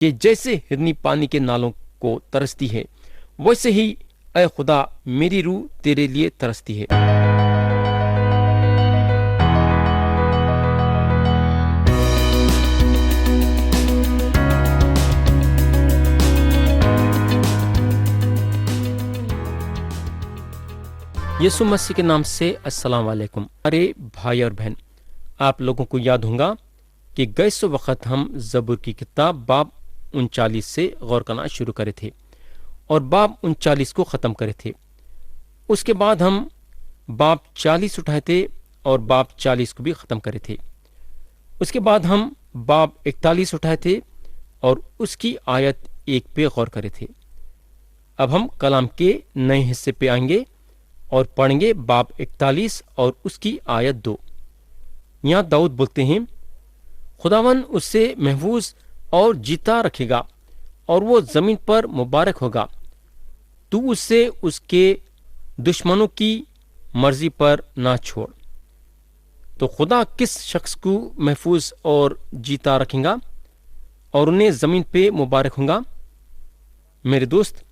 کہ جیسے ہرنی پانی کے نالوں کو ترستی ہے، ویسے ہی اے خدا میری روح تیرے لیے ترستی ہے۔ یسوع مسیح کے نام سے السلام علیکم ارے بھائی اور بہن، آپ لوگوں کو یاد ہوگا کہ گئے سو وقت ہم زبور کی کتاب باب 39 سے غور کرنا شروع کرے تھے اور باب 39 کو ختم کرے تھے۔ اس کے بعد ہم باب 40 اٹھائے تھے اور باب 40 کو بھی ختم کرے تھے۔ اس کے بعد ہم باب 41 اٹھائے تھے اور اس کی آیت 1 پہ غور کرے تھے۔ اب ہم کلام کے نئے حصے پہ آئیں گے اور پڑھیں گے باب 41 اور اس کی آیت 2۔ یہاں داؤد بولتے ہیں، خداوند اس سے محفوظ اور جیتا رکھے گا اور وہ زمین پر مبارک ہوگا۔ تو اس سے اس کے دشمنوں کی مرضی پر نہ چھوڑ۔ تو خدا کس شخص کو محفوظ اور جیتا رکھے گا اور انہیں زمین پہ مبارک ہوگا؟ میرے دوست،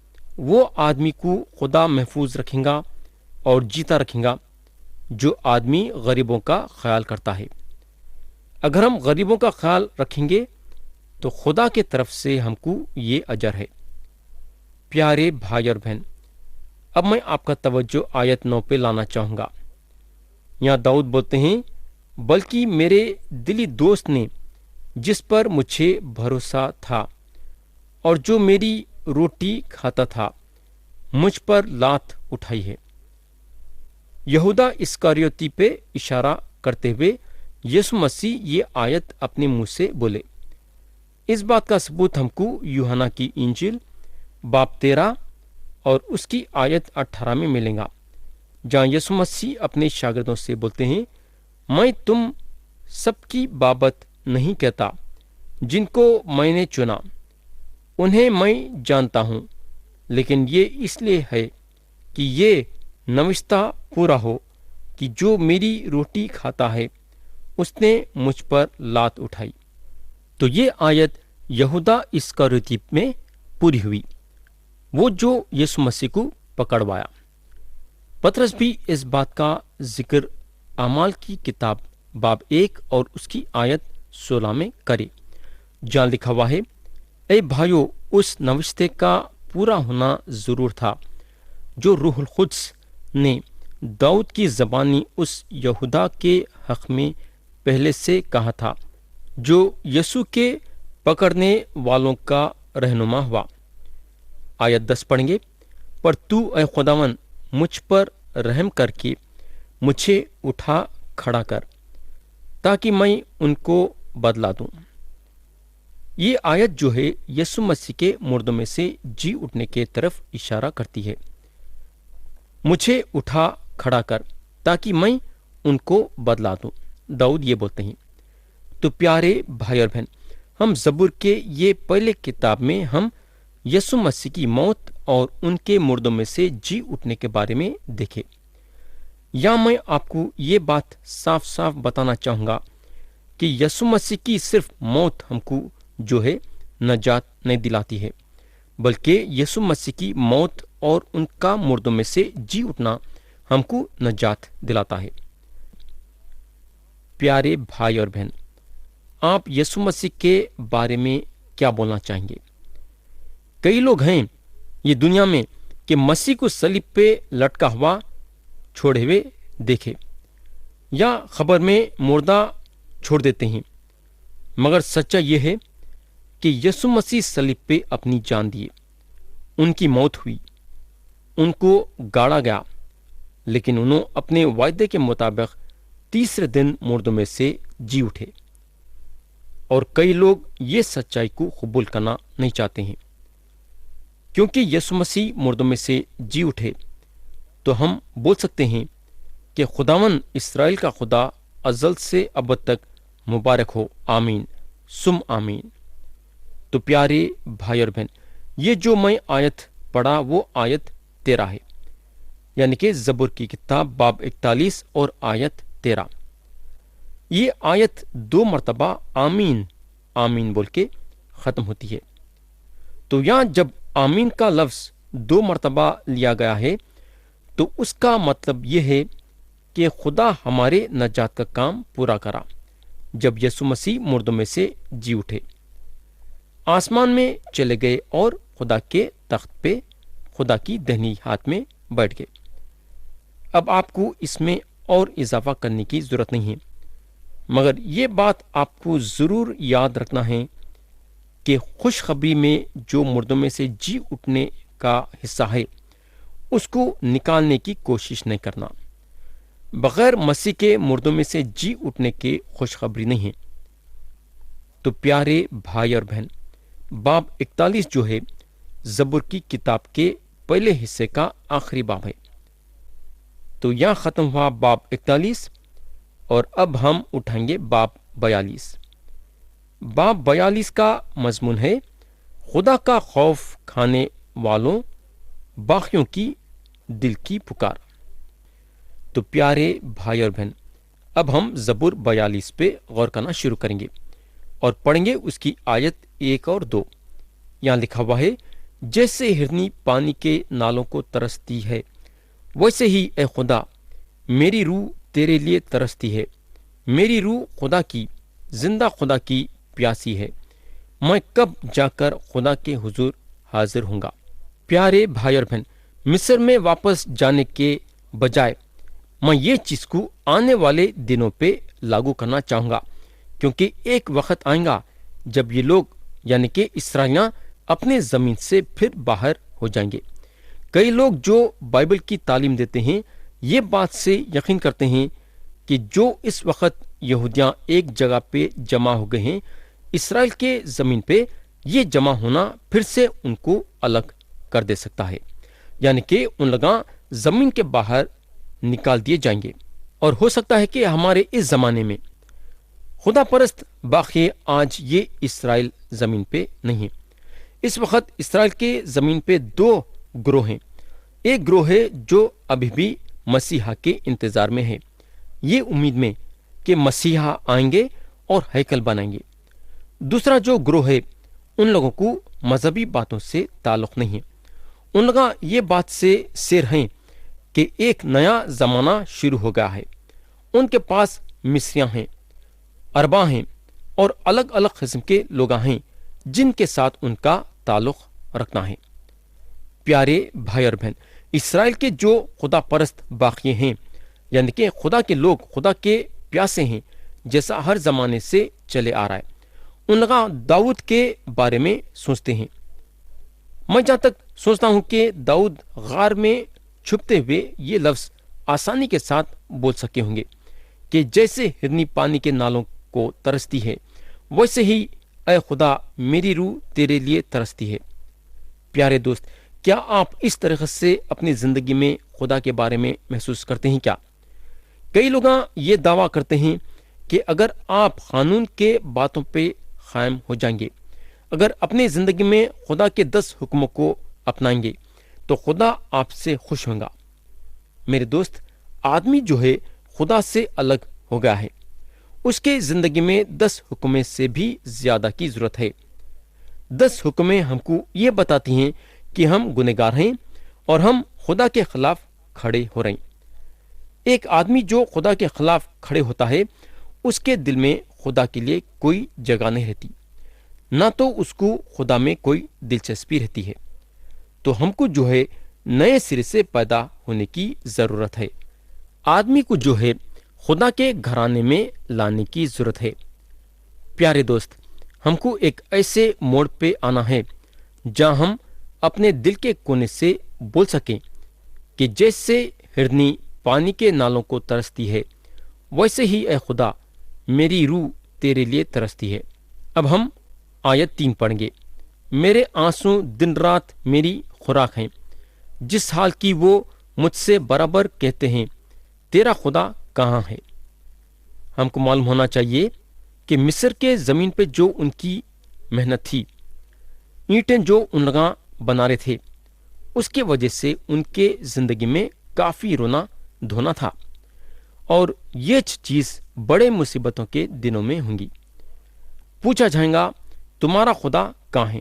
وہ آدمی کو خدا محفوظ رکھے گا اور جیتا رکھے گا جو آدمی غریبوں کا خیال کرتا ہے۔ اگر ہم غریبوں کا خیال رکھیں گے تو خدا کی طرف سے ہم کو یہ اجر ہے۔ پیارے بھائی اور بہن، اب میں آپ کا توجہ آیت 9 پہ لانا چاہوں گا۔ یہاں داؤد بولتے ہیں، بلکہ میرے دلی دوست نے جس پر مجھے بھروسہ تھا اور جو میری روٹی کھاتا تھا مجھ پر لات اٹھائی ہے۔ یہودا اسکاریوتی پہ اشارہ کرتے ہوئے یسوع مسیح یہ آیت اپنے منہ سے بولے۔ اس بات کا ثبوت ہم کو یوحنا کی انجیل باب 13 اور اس کی آیت 18 میں ملے گا، جہاں یسوع مسیح اپنے شاگردوں سے بولتے ہیں، میں تم سب کی بابت نہیں کہتا، جن کو میں نے چنا انہیں میں جانتا ہوں، لیکن یہ اس لیے ہے کہ یہ نوشتہ پورا ہو کہ جو میری روٹی کھاتا ہے اس نے مجھ پر لات اٹھائی۔ تو یہ آیت یہودا اسکاریوتی میں پوری ہوئی، وہ جو یسوع مسیح کو پکڑوایا۔ پطرس بھی اس بات کا ذکر اعمال کی کتاب باب 1 اور اس کی آیت 16 میں کرے، جہاں لکھا ہوا ہے، اے بھائیو، اس نوشتے کا پورا ہونا ضرور تھا جو روح القدس نے داؤد کی زبانی اس یہودا کے حق میں پہلے سے کہا تھا، جو یسوع کے پکڑنے والوں کا رہنما ہوا۔ آیت 10 پڑھیں گے، پر تو اے خداوند مجھ پر رحم کر کے مجھے اٹھا کھڑا کر تاکہ میں ان کو بدلا دوں۔ یہ آیت جو ہے یسوع مسیح کے مردوں میں سے جی اٹھنے کے طرف اشارہ کرتی ہے۔ مجھے اٹھا کھڑا کر تاکہ میں ان کو بدلا دوں، داؤد یہ بولتے ہیں۔ تو پیارے بھائی اور بہن، ہم زبور کے یہ پہلے کتاب میں ہم یسوع مسیح کی موت اور ان کے مردوں میں سے جی اٹھنے کے بارے میں دیکھے۔ یا میں آپ کو یہ بات صاف صاف بتانا چاہوں گا کہ یسوع مسیح کی صرف موت ہم کو جو ہے نجات نہیں دلاتی ہے، بلکہ یسوع مسیح کی موت اور ان کا مردوں میں سے جی اٹھنا ہم کو نجات دلاتا ہے۔ پیارے بھائی اور بہن، آپ یسوع مسیح کے بارے میں کیا بولنا چاہیں گے؟ کئی لوگ ہیں یہ دنیا میں کہ مسیح کو صلیب پہ لٹکا ہوا چھوڑے ہوئے دیکھے یا خبر میں مردہ چھوڑ دیتے ہیں، مگر سچا یہ ہے کہ یسوع مسیح صلیب پہ اپنی جان دیے، ان کی موت ہوئی، ان کو گاڑا گیا، لیکن انہوں اپنے وعدے کے مطابق تیسرے دن مردوں میں سے جی اٹھے۔ اور کئی لوگ یہ سچائی کو قبول کرنا نہیں چاہتے ہیں۔ کیونکہ یسوع مسیح مردوں میں سے جی اٹھے تو ہم بول سکتے ہیں کہ خداوند اسرائیل کا خدا ازل سے ابد تک مبارک ہو، آمین سم آمین۔ تو پیارے بھائی اور بہن، یہ جو میں آیت پڑھا وہ آیت 13 ہے، یعنی کہ زبور کی کتاب باب 41 اور آیت 13۔ یہ آیت 2 مرتبہ آمین آمین بول کے ختم ہوتی ہے۔ تو یہاں جب آمین کا لفظ 2 مرتبہ لیا گیا ہے تو اس کا مطلب یہ ہے کہ خدا ہمارے نجات کا کام پورا کرا جب یسوع مسیح مردوں میں سے جی اٹھے، آسمان میں چلے گئے اور خدا کے تخت پہ خدا کی دہنی ہاتھ میں بیٹھ گئے۔ اب آپ کو اس میں اور اضافہ کرنے کی ضرورت نہیں ہے، مگر یہ بات آپ کو ضرور یاد رکھنا ہے کہ خوشخبری میں جو مردوں میں سے جی اٹھنے کا حصہ ہے اس کو نکالنے کی کوشش نہیں کرنا۔ بغیر مسیح کے مردوں میں سے جی اٹھنے کے خوشخبری نہیں ہے۔ تو پیارے بھائی اور بہن، باب 41 جو ہے زبور کی کتاب کے پہلے حصے کا آخری باب ہے۔ تو یہاں ختم ہوا باب 41 اور اب ہم اٹھائیں گے باب 42۔ باب 42 کا مضمون ہے خدا کا خوف کھانے والوں باغیوں کی دل کی پکار۔ تو پیارے بھائی اور بہن، اب ہم زبور 42 پہ غور کرنا شروع کریں گے اور پڑھیں گے اس کی آیت 1 اور 2۔ یہاں لکھا ہوا ہے، جیسے ہرنی پانی کے نالوں کو ترستی ہے ویسے ہی اے خدا میری روح تیرے لیے ترستی ہے، میری روح خدا کی، زندہ خدا کی پیاسی ہے، میں کب جا کر خدا کے حضور حاضر ہوں گا۔ پیارے بھائی اور بہن، مصر میں واپس جانے کے بجائے میں یہ چیز کو آنے والے دنوں پہ لاگو کرنا چاہوں گا، کیونکہ ایک وقت آئے گا جب یہ لوگ یعنی کہ اسرائیلیاں اپنے زمین سے پھر باہر ہو جائیں گے۔ کئی لوگ جو بائبل کی تعلیم دیتے ہیں یہ بات سے یقین کرتے ہیں کہ جو اس وقت یہودیاں ایک جگہ پہ جمع ہو گئے ہیں اسرائیل کے زمین پہ، یہ جمع ہونا پھر سے ان کو الگ کر دے سکتا ہے، یعنی کہ ان لوگاں زمین کے باہر نکال دیے جائیں گے۔ اور ہو سکتا ہے کہ ہمارے اس زمانے میں خدا پرست باقی آج یہ اسرائیل زمین پہ نہیں ہے۔ اس وقت اسرائیل کے زمین پہ 2 گروہ ہیں۔ ایک گروہ ہے جو ابھی بھی مسیحا کے انتظار میں ہے، یہ امید میں کہ مسیحا آئیں گے اور ہیکل بنائیں گے۔ دوسرا جو گروہ ہے ان لوگوں کو مذہبی باتوں سے تعلق نہیں ہے، ان لوگ یہ بات سے سیر ہیں کہ ایک نیا زمانہ شروع ہو گیا ہے۔ ان کے پاس مصریاں ہیں، عرباں ہیں اور الگ الگ قسم کے لوگ ہیں جن کے ساتھ ان کا تعلق رکھنا ہے۔ پیارے بھائی اور بہن، اسرائیل کے جو خدا پرست باقی ہیں یعنی کہ خدا کے لوگ، خدا کے پیاسے ہیں، جیسا ہر زمانے سے چلے آ رہا ہے، ان لوگ داؤد کے بارے میں سوچتے ہیں۔ میں جہاں تک سوچتا ہوں کہ داؤد غار میں چھپتے ہوئے یہ لفظ آسانی کے ساتھ بول سکے ہوں گے کہ جیسے ہرنی پانی کے نالوں کو ترستی ہے ویسے ہی اے خدا میری روح تیرے لیے ترستی ہے۔ پیارے دوست، کیا آپ اس طریقے سے اپنی زندگی میں خدا کے بارے میں محسوس کرتے ہیں کیا؟ کئی لوگ یہ دعویٰ کرتے ہیں کہ اگر آپ قانون کے باتوں پہ قائم ہو جائیں گے، اگر اپنی زندگی میں خدا کے 10 حکموں کو اپنائیں گے تو خدا آپ سے خوش ہوگا۔ میرے دوست، آدمی جو ہے خدا سے الگ ہو گیا ہے، اس کے زندگی میں 10 حکمیں سے بھی زیادہ کی ضرورت ہے۔ 10 حکمیں ہم کو یہ بتاتی ہیں کہ ہم گنہگار ہیں اور ہم خدا کے خلاف کھڑے ہو رہے ہیں۔ ایک آدمی جو خدا کے خلاف کھڑے ہوتا ہے اس کے دل میں خدا کے لیے کوئی جگہ نہیں رہتی، نہ تو اس کو خدا میں کوئی دلچسپی رہتی ہے۔ تو ہم کو جو ہے نئے سرے سے پیدا ہونے کی ضرورت ہے۔ آدمی کو جو ہے خدا کے گھرانے میں لانے کی ضرورت ہے۔ پیارے دوست، ہم کو ایک ایسے موڑ پہ آنا ہے جہاں ہم اپنے دل کے کونے سے بول سکیں کہ جیسے ہرنی پانی کے نالوں کو ترستی ہے ویسے ہی اے خدا میری روح تیرے لیے ترستی ہے۔ اب ہم آیت 3 پڑھیں گے۔ میرے آنسو دن رات میری خوراک ہیں، جس حال کی وہ مجھ سے برابر کہتے ہیں تیرا خدا کہاں ہے۔ ہم کو معلوم ہونا چاہیے کہ مصر کے زمین پہ جو ان کی محنت تھی، اینٹیں جو ان لوگ بنا رہے تھے، اس کی وجہ سے ان کے زندگی میں کافی رونا دھونا تھا، اور یہ چیز بڑے مصیبتوں کے دنوں میں ہوں گی۔ پوچھا جائے گا تمہارا خدا کہاں ہے؟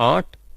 8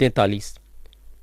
43।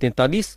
43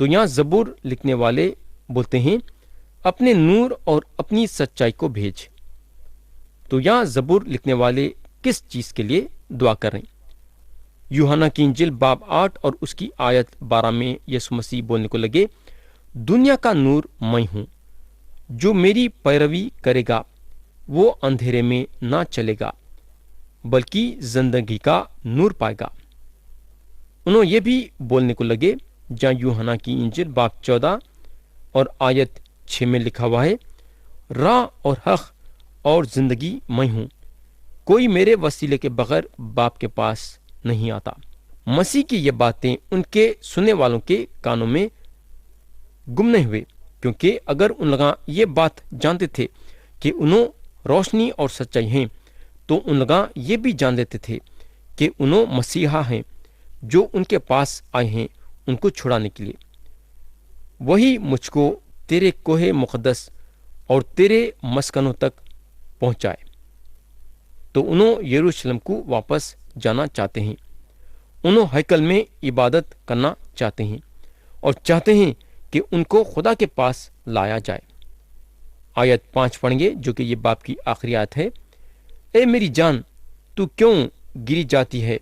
تو یہاں زبور لکھنے والے بولتے ہیں اپنے نور اور اپنی سچائی کو بھیج۔ تو یہاں زبور لکھنے والے کس چیز کے لیے دعا کر رہے ہیں؟ یوحنا کی انجیل باب 8 اور اس کی آیت 12 میں یسوع مسیح بولنے کو لگے، دنیا کا نور میں ہوں، جو میری پیروی کرے گا وہ اندھیرے میں نہ چلے گا بلکہ زندگی کا نور پائے گا۔ انہوں یہ بھی بولنے کو لگے جہاں یوحنا کی انجیل باب 14 اور آیت 6 میں لکھا ہوا ہے، راہ اور حق اور زندگی میں ہوں، کوئی میرے وسیلے کے بغیر باپ کے پاس نہیں آتا۔ مسیح کی یہ باتیں ان کے سننے والوں کے کانوں میں گم نہیں ہوئے، کیونکہ اگر ان لوگ یہ بات جانتے تھے کہ انہوں روشنی اور سچائی ہیں تو ان لوگ یہ بھی جان لیتے تھے کہ انہوں مسیحا ہیں جو ان کے پاس آئے ہیں ان کو چھڑانے کے لیے۔ وہی مجھ کو تیرے کوہ مقدس اور تیرے مسکنوں تک پہنچائے۔ تو انہوں یروشلم کو واپس جانا چاہتے ہیں، انہوں ہیکل میں عبادت کرنا چاہتے ہیں اور چاہتے ہیں کہ ان کو خدا کے پاس لایا جائے۔ آیت 5 پڑھیں گے جو کہ یہ باب کی آخری آیت ہے، اے میری جان تو کیوں گری جاتی ہے،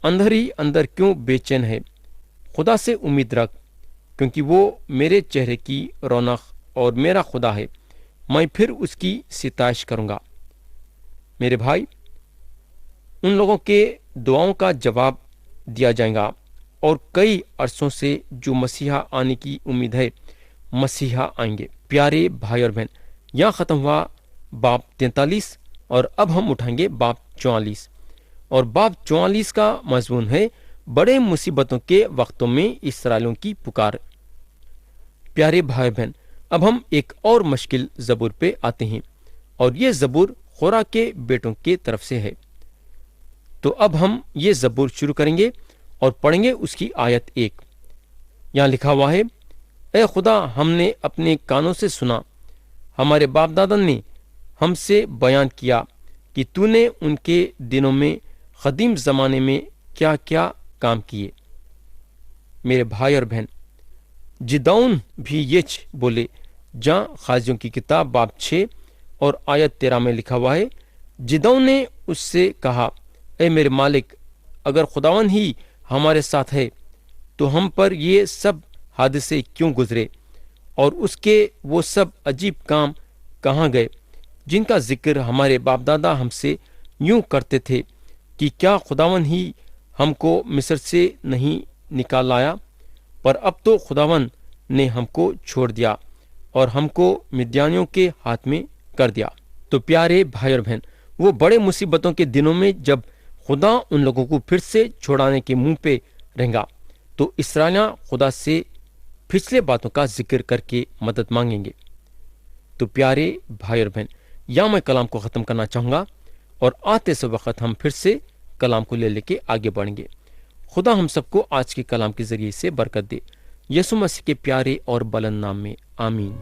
اندر ہی اندر کیوں بے چین ہے، خدا سے امید رکھ کیونکہ وہ میرے چہرے کی رونق اور میرا خدا ہے، میں پھر اس کی ستائش کروں گا۔ میرے بھائی، ان لوگوں کے دعاؤں کا جواب دیا جائے گا اور کئی عرصوں سے جو مسیحا آنے کی امید ہے مسیحا آئیں گے۔ پیارے بھائی اور بہن، یہاں ختم ہوا باب 43 اور اب ہم اٹھائیں گے باب 44 اور باب 44 کا مضمون ہے بڑے مصیبتوں کے وقتوں میں اسرائیلیوں کی پکار۔ پیارے بھائی بہن، اب ہم ایک اور مشکل زبور پہ آتے ہیں اور یہ زبور خورا کے بیٹوں کے طرف سے ہے۔ تو اب ہم یہ زبور شروع کریں گے اور پڑھیں گے اس کی آیت 1۔ یہاں لکھا ہوا ہے، اے خدا، ہم نے اپنے کانوں سے سنا، ہمارے باپ دادا نے ہم سے بیان کیا کہ تو نے ان کے دنوں میں قدیم زمانے میں کیا کیا کام کیے۔ میرے بھائی اور بہن، جدعون بھی یہ بولے جہاں قاضیوں کی کتاب باب 6 اور آیت 13 میں لکھا ہوا ہے، جدعون نے اس سے کہا، اے میرے مالک، اگر خداوند ہی ہمارے ساتھ ہے تو ہم پر یہ سب حادثے کیوں گزرے اور اس کے وہ سب عجیب کام کہاں گئے جن کا ذکر ہمارے باپ دادا ہم سے یوں کرتے تھے کہ کیا خداوند ہی ہم کو مصر سے نہیں نکال لایا؟ پر اب تو خداوند نے ہم کو چھوڑ دیا اور ہم کو مدیانیوں کے ہاتھ میں کر دیا۔ تو پیارے بھائی اور بہن، وہ بڑے مصیبتوں کے دنوں میں جب خدا ان لوگوں کو پھر سے چھوڑانے کے منہ پہ رہیں گا تو اسرائیلیاں خدا سے پچھلے باتوں کا ذکر کر کے مدد مانگیں گے۔ تو پیارے بھائی اور بہن، یہاں میں کلام کو ختم کرنا چاہوں گا اور آتے سے وقت ہم پھر سے کلام کو لے کے آگے بڑھیں گے۔ خدا ہم سب کو آج کے کلام کے ذریعے سے برکت دے، یسوع مسیح کے پیارے اور بلند نام میں آمین۔